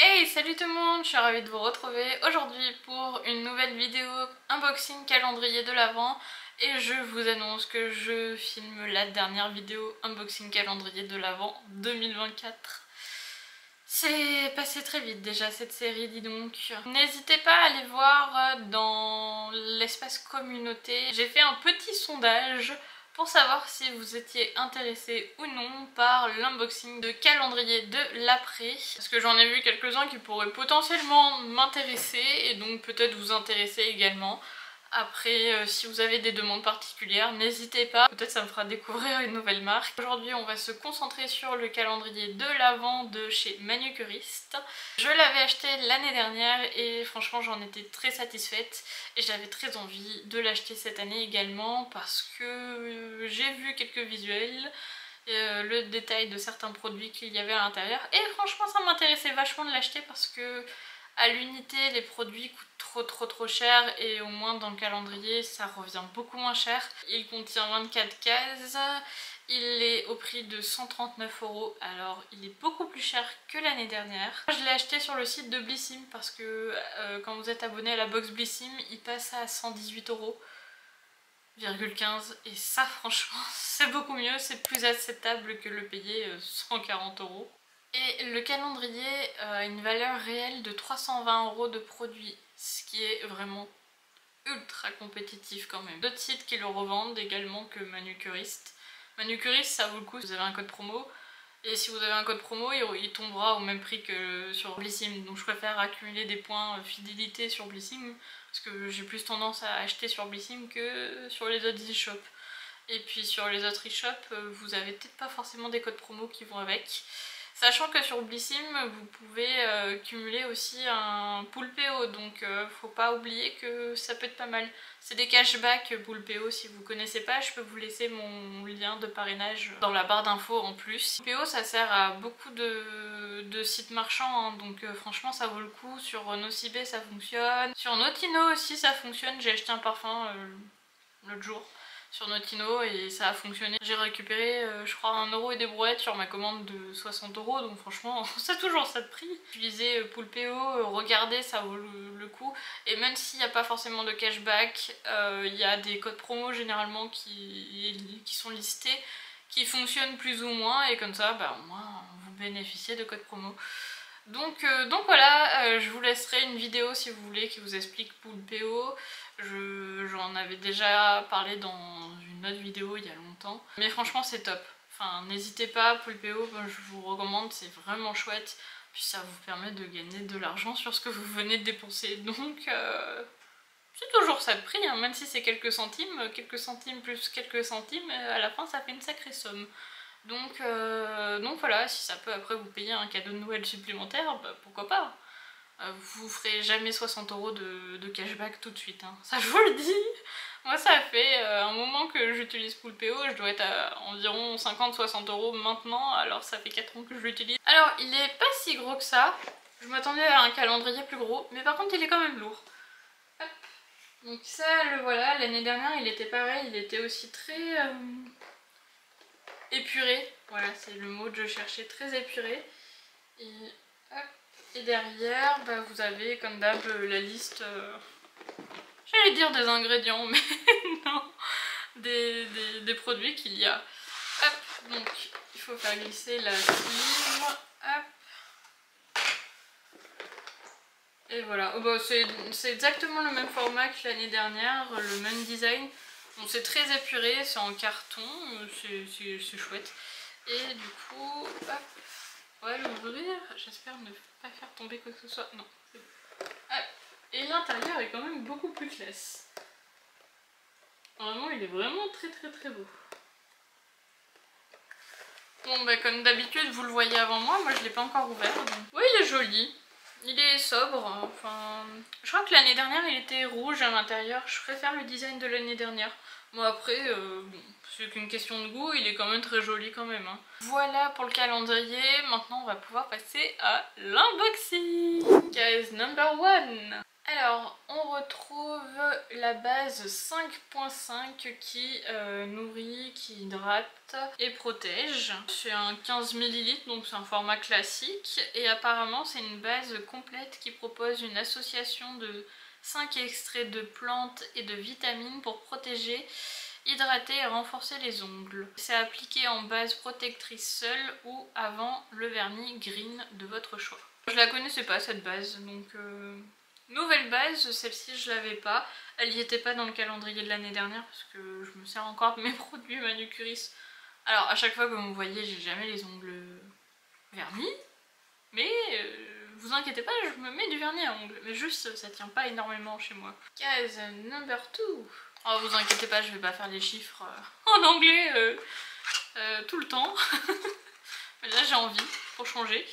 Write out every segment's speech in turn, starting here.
Hey, salut tout le monde, je suis ravie de vous retrouver aujourd'hui pour une nouvelle vidéo unboxing calendrier de l'Avent et je vous annonce que je filme la dernière vidéo unboxing calendrier de l'Avent 2024. C'est passé très vite déjà cette série, dis donc. N'hésitez pas à aller voir dans l'espace communauté. J'ai fait un petit sondage pour savoir si vous étiez intéressé ou non par l'unboxing de calendrier de l'après. Parce que j'en ai vu quelques-uns qui pourraient potentiellement m'intéresser et donc peut-être vous intéresser également. Après, si vous avez des demandes particulières, n'hésitez pas, peut-être ça me fera découvrir une nouvelle marque. Aujourd'hui, on va se concentrer sur le calendrier de l'Avent de chez Manucuriste. Je l'avais acheté l'année dernière et franchement, j'en étais très satisfaite et j'avais très envie de l'acheter cette année également parce que j'ai vu quelques visuels, le détail de certains produits qu'il y avait à l'intérieur et franchement, ça m'intéressait vachement de l'acheter parce que à l'unité, les produits coûtent trop cher et au moins dans le calendrier, ça revient beaucoup moins cher. Il contient 24 cases, il est au prix de 139 €, alors il est beaucoup plus cher que l'année dernière. Je l'ai acheté sur le site de Blissim parce que quand vous êtes abonné à la box Blissim, il passe à 118 €. Et ça franchement c'est beaucoup mieux, c'est plus acceptable que le payer 140 €. Et le calendrier a une valeur réelle de 320 € de produit, ce qui est vraiment ultra compétitif quand même. D'autres sites qui le revendent également que Manucuriste. Manucuriste ça vaut le coup si vous avez un code promo, et si vous avez un code promo il tombera au même prix que sur Blissim, donc je préfère accumuler des points fidélité sur Blissim parce que j'ai plus tendance à acheter sur Blissim que sur les autres e-shops. Et puis sur les autres e-shops, vous avez peut-être pas forcément des codes promo qui vont avec. Sachant que sur Blissim, vous pouvez cumuler aussi un pool PO, donc faut pas oublier que ça peut être pas mal. C'est des cashbacks pool PO, si vous connaissez pas, je peux vous laisser mon lien de parrainage dans la barre d'infos en plus. PO ça sert à beaucoup de sites marchands, hein, donc franchement ça vaut le coup. Sur Nocibé ça fonctionne, sur Notino aussi ça fonctionne, j'ai acheté un parfum l'autre jour sur Notino et ça a fonctionné. J'ai récupéré je crois 1 € et des brouettes sur ma commande de 60 €, donc franchement c'est toujours ça de prix. Utilisez Pool PO, regardez, ça vaut le coup. Et même s'il n'y a pas forcément de cashback, il y a des codes promo généralement qui sont listés, qui fonctionnent plus ou moins, et comme ça bah, au moins vous bénéficiez de codes promo. Donc voilà, je vous laisserai une vidéo si vous voulez qui vous explique Pool PO. J'en avais déjà parlé dans une autre vidéo il y a longtemps. Mais franchement c'est top. Enfin n'hésitez pas, Pool PO, je vous recommande, c'est vraiment chouette. Puis ça vous permet de gagner de l'argent sur ce que vous venez de dépenser. Donc c'est toujours ça de prix, hein. Même si c'est quelques centimes plus quelques centimes, à la fin ça fait une sacrée somme. Donc voilà, si ça peut après vous payer un cadeau de Noël supplémentaire, bah, pourquoi pas. Vous ferez jamais 60 € de cashback tout de suite, hein. Ça je vous le dis. Moi ça fait un moment que j'utilise Pool PO, je dois être à environ 50-60 € maintenant, alors ça fait 4 ans que je l'utilise. Alors il est pas si gros que ça, je m'attendais à un calendrier plus gros, mais par contre il est quand même lourd. Hop. Donc ça le voilà, l'année dernière il était pareil, il était aussi très épuré, voilà c'est le mot que je cherchais, très épuré. Et, hop. Et derrière bah, vous avez comme d'hab la liste, j'allais dire des ingrédients mais non, des produits qu'il y a. Hop, donc il faut faire glisser la sleeve, hop. Et voilà, oh, bah, c'est exactement le même format que l'année dernière, le même design. Bon, c'est très épuré, c'est en carton, c'est chouette. Et du coup, hop, on va l'ouvrir. J'espère ne pas faire tomber quoi que ce soit. Non, c'est bon. Hop. Et l'intérieur est quand même beaucoup plus classe. Vraiment, il est vraiment très beau. Bon, bah comme d'habitude, vous le voyez avant moi je l'ai pas encore ouvert. Donc... oui, il est joli. Il est sobre, enfin... je crois que l'année dernière il était rouge à l'intérieur, je préfère le design de l'année dernière. Bon après, bon, c'est qu'une question de goût, il est quand même très joli quand même, hein. Voilà pour le calendrier, maintenant on va pouvoir passer à l'unboxing. Case number 1. Alors, on retrouve la base 5.5 qui nourrit, qui hydrate et protège. C'est un 15 ml, donc c'est un format classique. Et apparemment, c'est une base complète qui propose une association de 5 extraits de plantes et de vitamines pour protéger, hydrater et renforcer les ongles. C'est appliqué en base protectrice seule ou avant le vernis green de votre choix. Je la connaissais pas cette base, donc... Nouvelle base, celle-ci je l'avais pas, elle n'y était pas dans le calendrier de l'année dernière parce que je me sers encore de mes produits Manucuris. Alors à chaque fois que vous me voyez, j'ai jamais les ongles vernis, mais vous inquiétez pas, je me mets du vernis à ongles, mais juste ça tient pas énormément chez moi. Case number 2. Oh vous inquiétez pas, je vais pas faire les chiffres en anglais tout le temps. Mais là j'ai envie pour changer.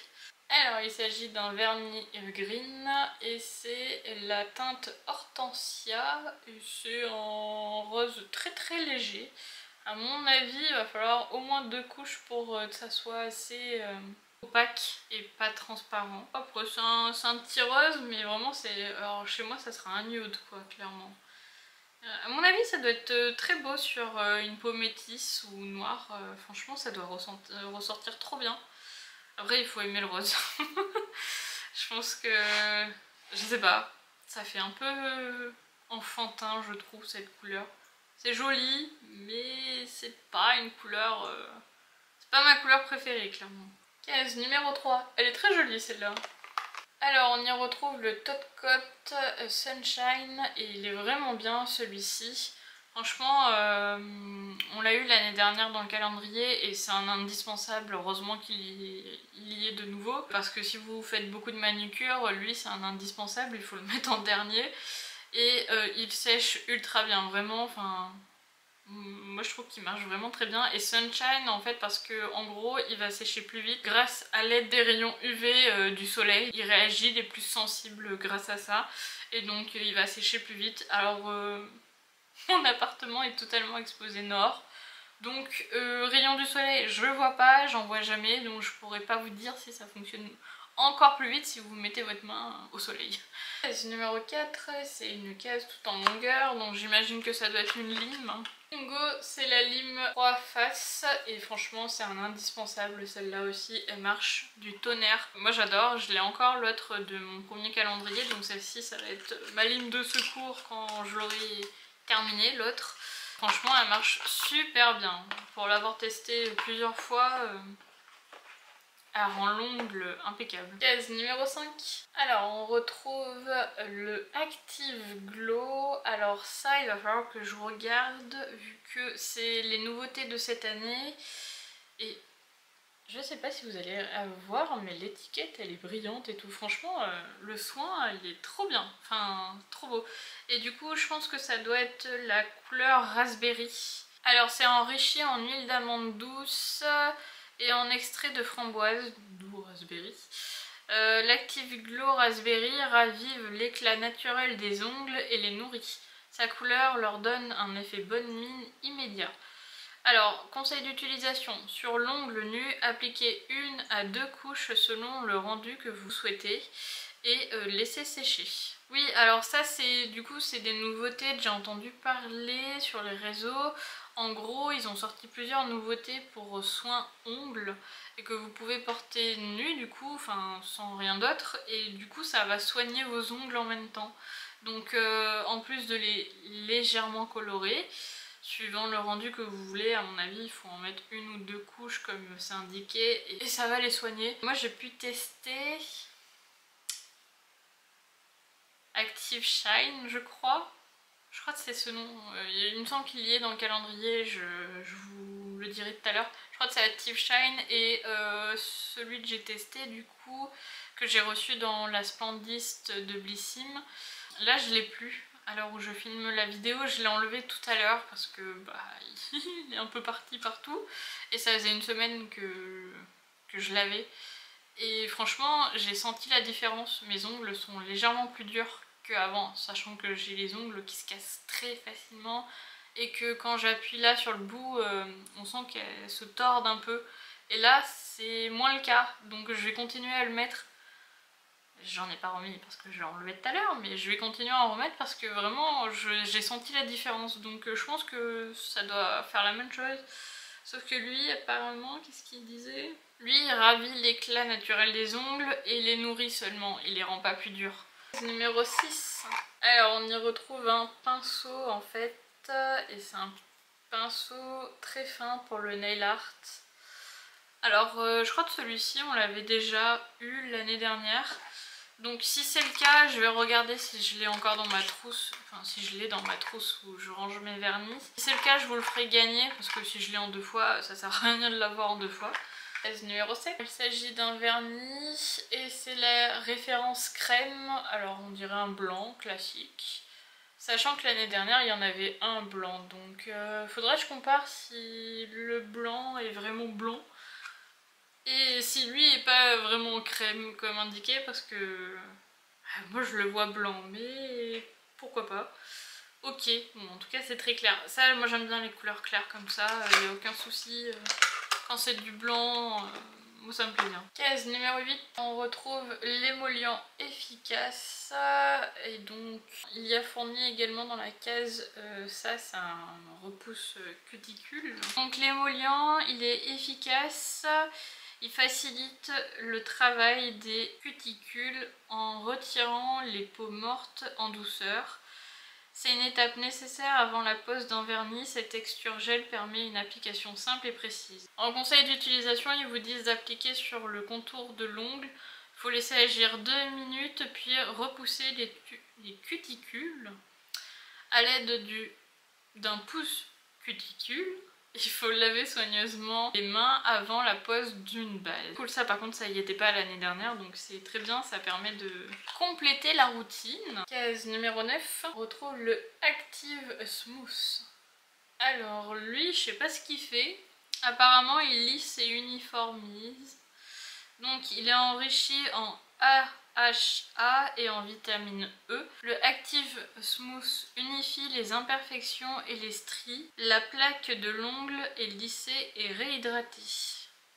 Alors il s'agit d'un vernis green et c'est la teinte Hortensia et c'est en rose très très léger. À mon avis il va falloir au moins 2 couches pour que ça soit assez opaque et pas transparent. Après c'est un petit rose mais vraiment c'est... Alors chez moi ça sera un nude quoi clairement. À mon avis ça doit être très beau sur une peau métisse ou noire, franchement ça doit ressortir trop bien. Après il faut aimer le rose. Je pense que... je sais pas. Ça fait un peu enfantin je trouve cette couleur. C'est joli mais c'est pas une couleur... c'est pas ma couleur préférée clairement. Case numéro 3. Elle est très jolie celle-là. Alors on y retrouve le Top Coat Sunshine et il est vraiment bien celui-ci. Franchement, on l'a eu l'année dernière dans le calendrier et c'est un indispensable, heureusement qu'il y est de nouveau. Parce que si vous faites beaucoup de manucure, lui c'est un indispensable, il faut le mettre en dernier. Et il sèche ultra bien, vraiment, enfin... Moi je trouve qu'il marche vraiment très bien. Et Sunshine en fait parce que en gros il va sécher plus vite grâce à l'aide des rayons UV du soleil. Il réagit, il est plus sensible grâce à ça. Et donc il va sécher plus vite. Alors... mon appartement est totalement exposé nord. Donc rayon du soleil je le vois pas, j'en vois jamais, donc je pourrais pas vous dire si ça fonctionne encore plus vite si vous mettez votre main au soleil. Case numéro 4, c'est une case tout en longueur, donc j'imagine que ça doit être une lime. Bingo, c'est la lime 3 faces et franchement c'est un indispensable, celle-là aussi, elle marche du tonnerre. Moi j'adore, je l'ai encore l'autre de mon premier calendrier, donc celle-ci ça va être ma lime de secours quand je l'aurai terminé, l'autre. Franchement elle marche super bien, pour l'avoir testé plusieurs fois. Elle rend l'ongle impeccable. Case numéro 5. Alors on retrouve le Active Glow. Alors ça il va falloir que je regarde vu que c'est les nouveautés de cette année. Et je sais pas si vous allez voir mais l'étiquette elle est brillante et tout. Franchement le soin il est trop bien. Enfin trop beau. Et du coup je pense que ça doit être la couleur Raspberry. Alors c'est enrichi en huile d'amande douce et en extrait de framboise, d'où raspberry. L'Active Glow Raspberry ravive l'éclat naturel des ongles et les nourrit. Sa couleur leur donne un effet bonne mine immédiat. Alors, conseil d'utilisation. Sur l'ongle nu, appliquez 1 à 2 couches selon le rendu que vous souhaitez et laissez sécher. Oui, alors ça c'est du coup c'est des nouveautés que j'ai entendu parler sur les réseaux. En gros, ils ont sorti plusieurs nouveautés pour soins ongles et que vous pouvez porter nu du coup, enfin sans rien d'autre, et du coup ça va soigner vos ongles en même temps. Donc en plus de les légèrement colorer, suivant le rendu que vous voulez, à mon avis il faut en mettre 1 ou 2 couches comme c'est indiqué et ça va les soigner. Moi j'ai pu tester Active Shine je crois. Je crois que c'est ce nom, il me semble qu'il y est dans le calendrier, je vous le dirai tout à l'heure. Je crois que c'est Active Shine et celui que j'ai testé du coup, que j'ai reçu dans la Splendiste de Blissim. Là je l'ai plus, à l'heure où je filme la vidéo, je l'ai enlevé tout à l'heure parce que bah, il est un peu parti partout. Et ça faisait une semaine que je l'avais. Et franchement j'ai senti la différence, mes ongles sont légèrement plus durs qu'avant, sachant que j'ai les ongles qui se cassent très facilement et que quand j'appuie là sur le bout, on sent qu'elles se tordent un peu. Et là c'est moins le cas, donc je vais continuer à le mettre. J'en ai pas remis parce que je l'ai enlevé tout à l'heure, mais je vais continuer à en remettre parce que vraiment j'ai senti la différence. Donc je pense que ça doit faire la même chose. Sauf que lui, apparemment, qu'est-ce qu'il disait? Lui, il ravit l'éclat naturel des ongles et les nourrit seulement. Il les rend pas plus durs. Numéro 6. Alors on y retrouve un pinceau en fait. Et c'est un pinceau très fin pour le nail art. Alors je crois que celui-ci on l'avait déjà eu l'année dernière. Donc si c'est le cas, je vais regarder si je l'ai encore dans ma trousse, enfin si je l'ai dans ma trousse où je range mes vernis. Si c'est le cas, je vous le ferai gagner parce que si je l'ai en 2 fois, ça sert à rien de l'avoir en 2 fois. Numéro 7. Il s'agit d'un vernis et c'est la référence crème, alors on dirait un blanc classique. Sachant que l'année dernière il y en avait un blanc, donc faudrait que je compare si le blanc est vraiment blanc. Et si lui est pas vraiment crème comme indiqué parce que moi je le vois blanc mais pourquoi pas. Ok, bon, en tout cas c'est très clair. Ça moi j'aime bien les couleurs claires comme ça, il n'y a aucun souci. Quand c'est du blanc, moi ça me plaît bien. Case numéro 8, on retrouve l'émollient efficace. Et donc il y a fourni également dans la case, ça c'est un repousse cuticule. Donc l'émollient il est efficace. Il facilite le travail des cuticules en retirant les peaux mortes en douceur. C'est une étape nécessaire avant la pose d'un vernis. Cette texture gel permet une application simple et précise. En conseil d'utilisation, ils vous disent d'appliquer sur le contour de l'ongle. Il faut laisser agir 2 minutes puis repousser les cuticules à l'aide d'un pouce cuticule. Il faut laver soigneusement les mains avant la pose d'une base. Cool, ça par contre ça y était pas l'année dernière, donc c'est très bien, ça permet de compléter la routine. Case numéro 9, on retrouve le Active Smooth. Alors lui, je sais pas ce qu'il fait. Apparemment il lisse et uniformise. Donc il est enrichi en AHA et en vitamine E. Le Active Smooth unifie les imperfections et les stries. La plaque de l'ongle est lissée et réhydratée.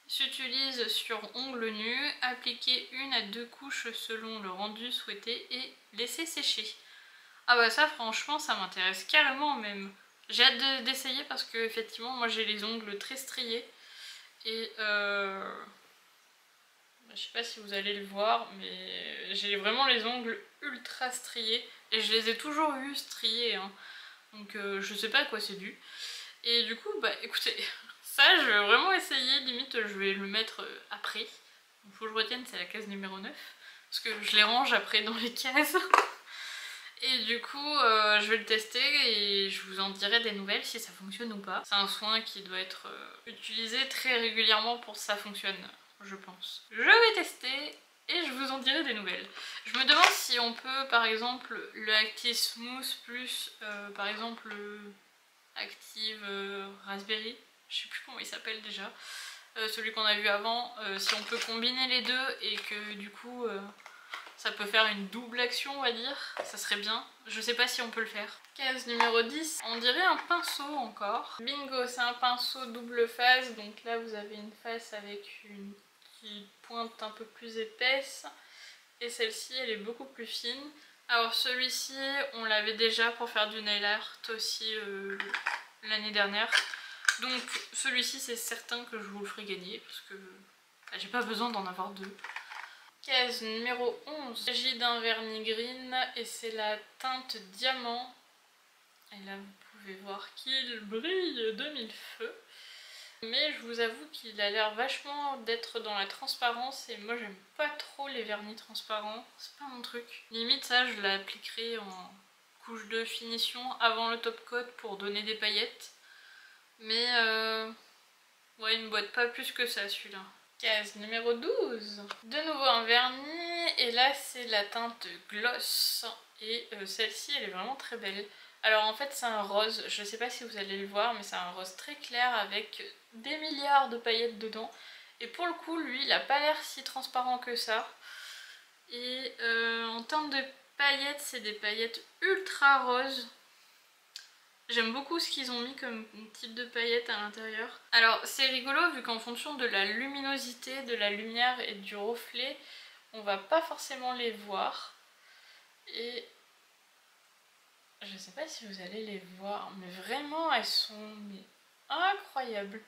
S'utilise sur ongles nus, appliquer 1 à 2 couches selon le rendu souhaité et laisser sécher. Ah bah ça franchement ça m'intéresse carrément même. J'ai hâte d'essayer parce que effectivement moi j'ai les ongles très striés et je sais pas si vous allez le voir, mais j'ai vraiment les ongles ultra striés. Et je les ai toujours eu striés, hein. Donc je sais pas à quoi c'est dû. Et du coup, bah écoutez, ça je vais vraiment essayer, limite je vais le mettre après. Il faut que je retienne, c'est la case numéro 9. Parce que je les range après dans les cases. Et du coup, je vais le tester et je vous en dirai des nouvelles si ça fonctionne ou pas. C'est un soin qui doit être utilisé très régulièrement pour que ça fonctionne, je pense. Je vais tester et je vous en dirai des nouvelles. Je me demande si on peut, par exemple, le Active Smooth plus, par exemple, le Active Raspberry. Je sais plus comment il s'appelle déjà. Celui qu'on a vu avant. Si on peut combiner les deux et que du coup... ça peut faire une double action on va dire, ça serait bien. Je sais pas si on peut le faire. Case numéro 10, on dirait un pinceau encore. Bingo, c'est un pinceau double face, donc là vous avez une face avec une petite pointe un peu plus épaisse. Et celle-ci elle est beaucoup plus fine. Alors celui-ci on l'avait déjà pour faire du nail art aussi l'année dernière. Donc celui-ci c'est certain que je vous le ferai gagner parce que j'ai pas besoin d'en avoir deux. Case numéro 11. Il s'agit d'un vernis green et c'est la teinte diamant. Et là vous pouvez voir qu'il brille de mille feux. Mais je vous avoue qu'il a l'air vachement d'être dans la transparence et moi j'aime pas trop les vernis transparents. C'est pas mon truc. Limite ça je l'appliquerai en couche de finition avant le top coat pour donner des paillettes. Mais ouais, il me boite pas plus que ça celui-là. Case numéro 12. De nouveau un vernis et là c'est la teinte gloss et celle-ci elle est vraiment très belle. Alors en fait c'est un rose, je sais pas si vous allez le voir mais c'est un rose très clair avec des milliards de paillettes dedans. Et pour le coup lui il a pas l'air si transparent que ça. Et en termes de paillettes c'est des paillettes ultra roses. J'aime beaucoup ce qu'ils ont mis comme type de paillettes à l'intérieur. Alors c'est rigolo vu qu'en fonction de la luminosité, de la lumière et du reflet, on va pas forcément les voir. Et je sais pas si vous allez les voir, mais vraiment elles sont incroyables.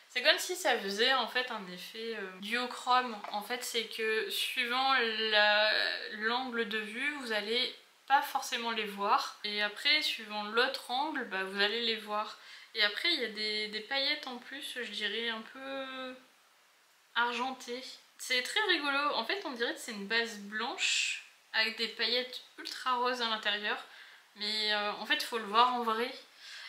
C'est comme si ça faisait en fait un effet duochrome. En fait c'est que suivant l'angle de vue, vous allez pas forcément les voir. Et après suivant l'autre angle, bah, vous allez les voir. Et après il y a des paillettes en plus, je dirais un peu argentées. C'est très rigolo. En fait on dirait que c'est une base blanche avec des paillettes ultra roses à l'intérieur. Mais en fait il faut le voir en vrai.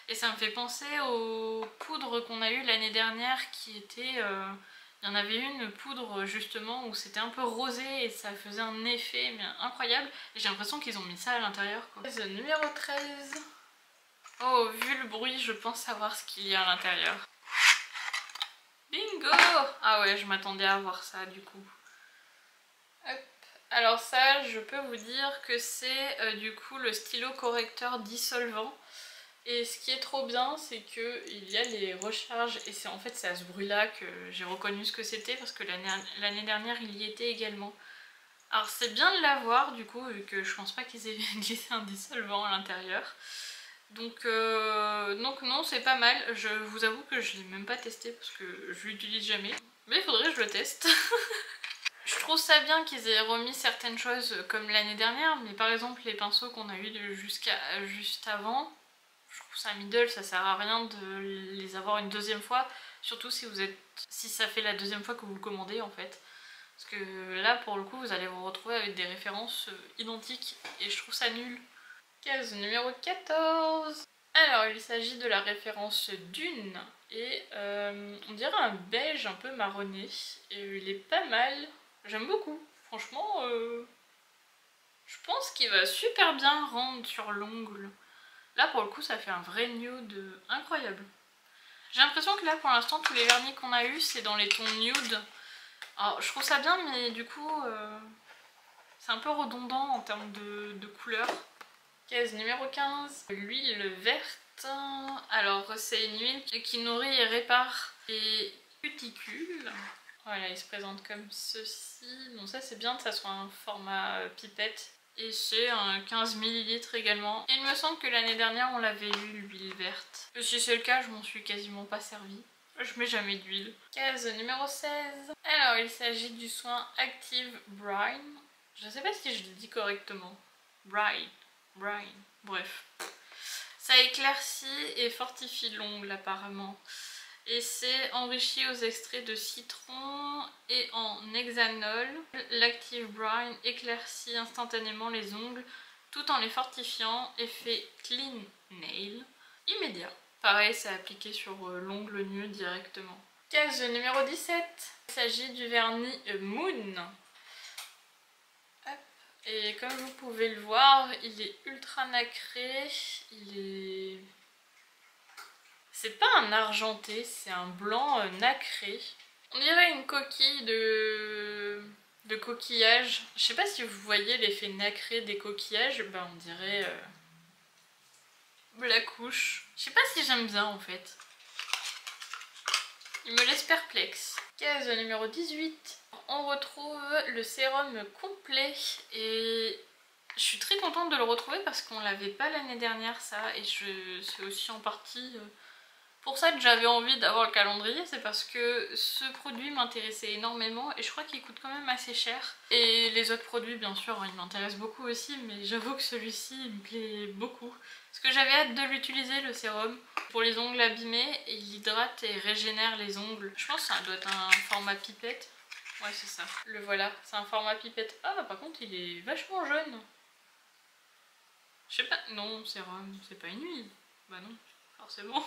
Et ça me fait penser aux poudres qu'on a eues l'année dernière qui étaient... il y en avait une poudre justement où c'était un peu rosé et ça faisait un effet mais incroyable. Et j'ai l'impression qu'ils ont mis ça à l'intérieur. Numéro 13. Oh, vu le bruit, je pense savoir ce qu'il y a à l'intérieur. Bingo! Ah ouais, je m'attendais à voir ça du coup. Hop. Alors ça, je peux vous dire que c'est du coup le stylo correcteur dissolvant. Et ce qui est trop bien, c'est qu'il y a les recharges, et c'est en fait c'est à ce bruit là que j'ai reconnu ce que c'était parce que l'année dernière il y était également. Alors c'est bien de l'avoir du coup, vu que je pense pas qu'ils aient glissé un dissolvant à l'intérieur. Donc non, c'est pas mal. Je vous avoue que je l'ai même pas testé parce que je l'utilise jamais. Mais il faudrait que je le teste. Je trouve ça bien qu'ils aient remis certaines choses comme l'année dernière, mais par exemple les pinceaux qu'on a eu juste avant, je trouve ça middle, ça sert à rien de les avoir une deuxième fois, surtout si ça fait la deuxième fois que vous le commandez en fait. Parce que là pour le coup vous allez vous retrouver avec des références identiques et je trouve ça nul. Case numéro 14. Alors il s'agit de la référence Dune et on dirait un beige un peu marronné et il est pas mal, j'aime beaucoup, franchement je pense qu'il va super bien rendre sur l'ongle. Là pour le coup ça fait un vrai nude incroyable. J'ai l'impression que là pour l'instant tous les vernis qu'on a eu c'est dans les tons nude. Alors je trouve ça bien mais du coup c'est un peu redondant en termes de couleur. Case numéro 15, l'huile verte. Alors c'est une huile qui nourrit et répare les cuticules. Voilà, il se présente comme ceci. Donc ça c'est bien que ça soit un format pipette. Et c'est un 15 ml également. Et il me semble que l'année dernière on l'avait eu l'huile verte. Et si c'est le cas, je m'en suis quasiment pas servie. Je mets jamais d'huile. Case numéro 16. Alors il s'agit du soin Active Brine. Je sais pas si je le dis correctement. Brine. Bref. Ça éclaircit et fortifie l'ongle apparemment. Et c'est enrichi aux extraits de citron et en hexanol. L'Active Brine éclaircit instantanément les ongles tout en les fortifiant et fait clean nail immédiat. Pareil, c'est appliqué sur l'ongle nu directement. Case numéro 17. Il s'agit du vernis Moon. Hop. Et comme vous pouvez le voir, il est ultra nacré. C'est pas un argenté, c'est un blanc nacré. On dirait une coquille de coquillage. Je sais pas si vous voyez l'effet nacré des coquillages, ben on dirait la couche. Je sais pas si j'aime bien en fait. Il me laisse perplexe. Case numéro 18. On retrouve le sérum complet et je suis très contente de le retrouver parce qu'on l'avait pas l'année dernière ça et c'est aussi en partie pour ça que j'avais envie d'avoir le calendrier, c'est parce que ce produit m'intéressait énormément et je crois qu'il coûte quand même assez cher. Et les autres produits bien sûr ils m'intéressent beaucoup aussi, mais j'avoue que celui-ci il me plaît beaucoup. Parce que j'avais hâte de l'utiliser le sérum pour les ongles abîmés et il hydrate et régénère les ongles. Je pense que ça doit être un format pipette. Ouais c'est ça, le voilà, c'est un format pipette. Ah par contre il est vachement jaune. Je sais pas, non sérum, c'est pas une huile. Bah non, forcément.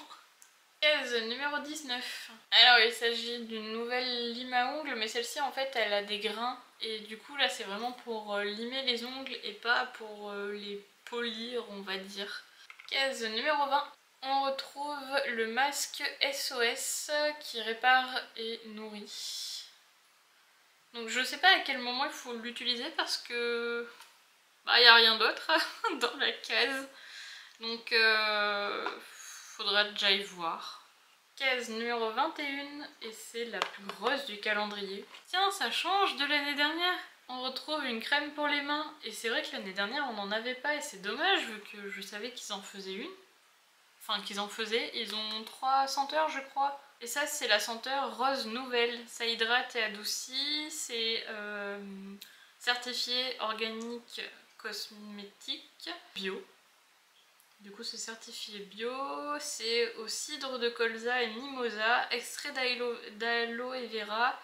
Case numéro 19. Alors il s'agit d'une nouvelle lime à ongles, mais celle-ci en fait elle a des grains et du coup là c'est vraiment pour limer les ongles et pas pour les polir on va dire. Case numéro 20. On retrouve le masque SOS qui répare et nourrit. Donc je sais pas à quel moment il faut l'utiliser parce que bah y a rien d'autre dans la case. Donc faudra déjà y voir. Case numéro 21 et c'est la plus grosse du calendrier. Tiens, ça change de l'année dernière. On retrouve une crème pour les mains, et c'est vrai que l'année dernière on n'en avait pas, et c'est dommage vu que je savais qu'ils en faisaient une. Enfin qu'ils en faisaient, ils ont 3 senteurs je crois. Et ça c'est la senteur rose nouvelle, ça hydrate et adoucit, c'est certifié organique cosmétique bio. Du coup c'est certifié bio, c'est au cidre de colza et mimosa, extrait d'aloe vera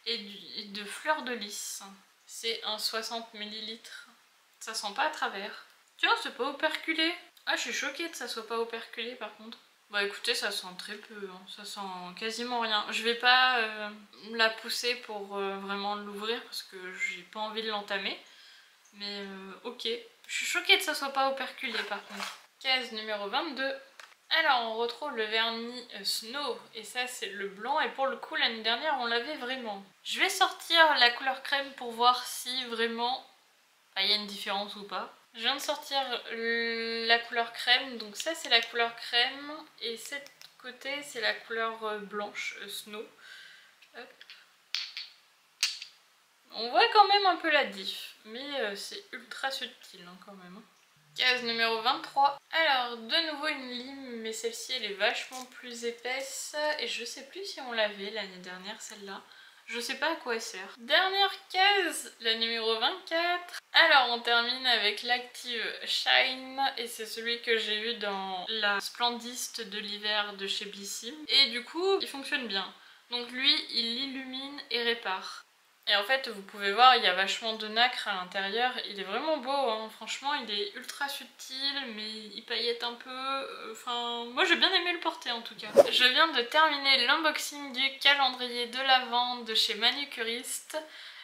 et de fleurs de lys. C'est un 60 ml. Ça sent pas à travers. Tiens, c'est pas operculé. Ah, je suis choquée que ça soit pas operculé par contre. Bah écoutez, ça sent très peu, hein. Ça sent quasiment rien. Je vais pas la pousser pour vraiment l'ouvrir parce que j'ai pas envie de l'entamer. Mais ok. Je suis choquée que ça soit pas operculé par contre. Case numéro 22. Alors on retrouve le vernis Snow et ça c'est le blanc et pour le coup l'année dernière on l'avait vraiment. Je vais sortir la couleur crème pour voir si vraiment il y a une différence ou pas. Je viens de sortir la couleur crème, donc ça c'est la couleur crème et cette côté c'est la couleur blanche Snow. Hop. On voit quand même un peu la diff, mais c'est ultra subtil hein, quand même. Case numéro 23. Alors, de nouveau une lime, mais celle-ci elle est vachement plus épaisse. Et je sais plus si on l'avait l'année dernière, celle-là. Je sais pas à quoi elle sert. Dernière case, la numéro 24. Alors, on termine avec l'Active Shine. Et c'est celui que j'ai eu dans la Splendiste de l'hiver de chez Blissim. Et du coup, il fonctionne bien. Donc lui, il illumine et répare. Et en fait, vous pouvez voir, il y a vachement de nacre à l'intérieur. Il est vraiment beau, hein. Franchement, il est ultra subtil, mais il paillette un peu. Enfin, moi j'ai bien aimé le porter en tout cas. Je viens de terminer l'unboxing du calendrier de l'Avent de chez Manucuriste.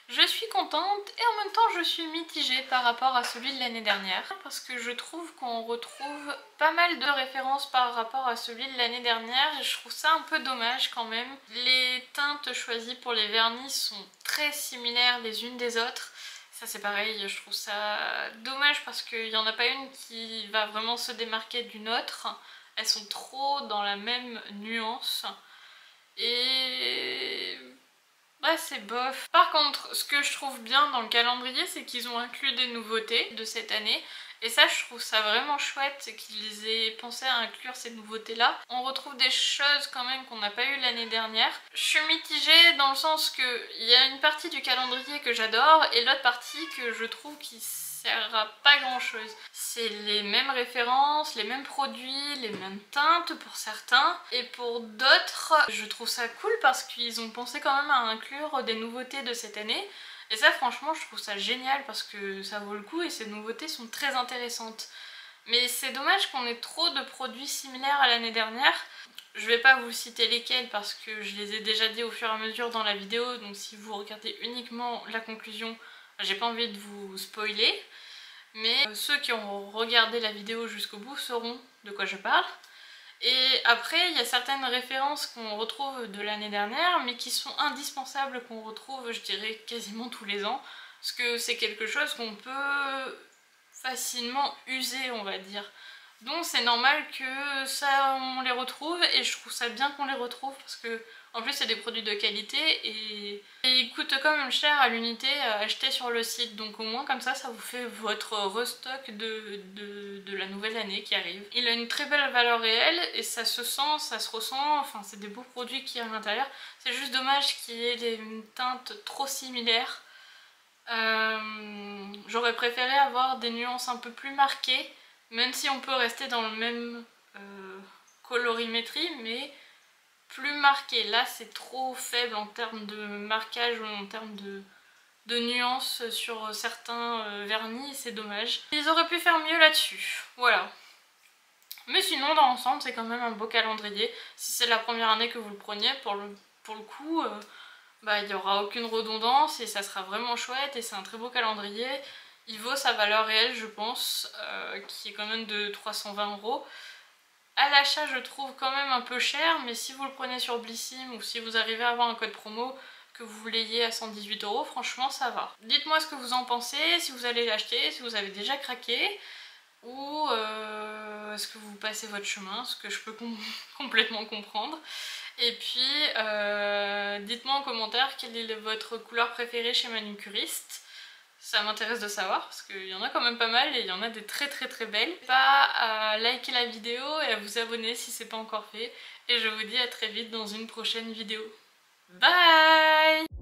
Je suis contente et en même temps je suis mitigée par rapport à celui de l'année dernière parce que je trouve qu'on retrouve pas mal de références par rapport à celui de l'année dernière et je trouve ça un peu dommage quand même. Les teintes choisies pour les vernis sont très similaires les unes des autres. Ça c'est pareil, je trouve ça dommage parce qu'il n'y en a pas une qui va vraiment se démarquer d'une autre. Elles sont trop dans la même nuance et... ouais, c'est bof. Par contre, ce que je trouve bien dans le calendrier, c'est qu'ils ont inclus des nouveautés de cette année. Et ça, je trouve ça vraiment chouette qu'ils aient pensé à inclure ces nouveautés-là. On retrouve des choses quand même qu'on n'a pas eu l'année dernière. Je suis mitigée dans le sens que il y a une partie du calendrier que j'adore et l'autre partie que je trouve qui sert à pas grand chose. C'est les mêmes références, les mêmes produits, les mêmes teintes pour certains et pour d'autres je trouve ça cool parce qu'ils ont pensé quand même à inclure des nouveautés de cette année et ça franchement je trouve ça génial parce que ça vaut le coup et ces nouveautés sont très intéressantes. Mais c'est dommage qu'on ait trop de produits similaires à l'année dernière. Je vais pas vous citer lesquels parce que je les ai déjà dit au fur et à mesure dans la vidéo, donc si vous regardez uniquement la conclusion, j'ai pas envie de vous spoiler. Mais ceux qui ont regardé la vidéo jusqu'au bout sauront de quoi je parle. Et après, il y a certaines références qu'on retrouve de l'année dernière, mais qui sont indispensables, qu'on retrouve, je dirais, quasiment tous les ans. Parce que c'est quelque chose qu'on peut facilement user, on va dire. Donc c'est normal que ça, on les retrouve, et je trouve ça bien qu'on les retrouve, parce que en plus c'est des produits de qualité, et ils coûtent quand même cher à l'unité à acheter sur le site, donc au moins comme ça vous fait votre restock de la nouvelle année qui arrive. Il a une très belle valeur réelle, et ça se sent, ça se ressent, enfin c'est des beaux produits qu'il y a à l'intérieur. C'est juste dommage qu'il y ait des teintes trop similaires. J'aurais préféré avoir des nuances un peu plus marquées, même si on peut rester dans le même colorimétrie, mais plus marqué. Là c'est trop faible en termes de marquage ou en termes de nuances sur certains vernis et c'est dommage. Ils auraient pu faire mieux là-dessus, voilà. Mais sinon dans l'ensemble c'est quand même un beau calendrier. Si c'est la première année que vous le preniez, pour le coup... il n'y aura aucune redondance et ça sera vraiment chouette et c'est un très beau calendrier. Il vaut sa valeur réelle je pense, qui est quand même de 320 €. À l'achat je trouve quand même un peu cher, mais si vous le prenez sur Blissim ou si vous arrivez à avoir un code promo que vous l'ayez à 118 €, franchement ça va. Dites-moi ce que vous en pensez, si vous allez l'acheter, si vous avez déjà craqué, ou est-ce que vous passez votre chemin, ce que je peux complètement comprendre. Et puis dites-moi en commentaire quelle est votre couleur préférée chez manucuriste. Ça m'intéresse de savoir parce qu'il y en a quand même pas mal et il y en a des très belles. N'hésitez pas à liker la vidéo et à vous abonner si c'est pas encore fait. Et je vous dis à très vite dans une prochaine vidéo. Bye!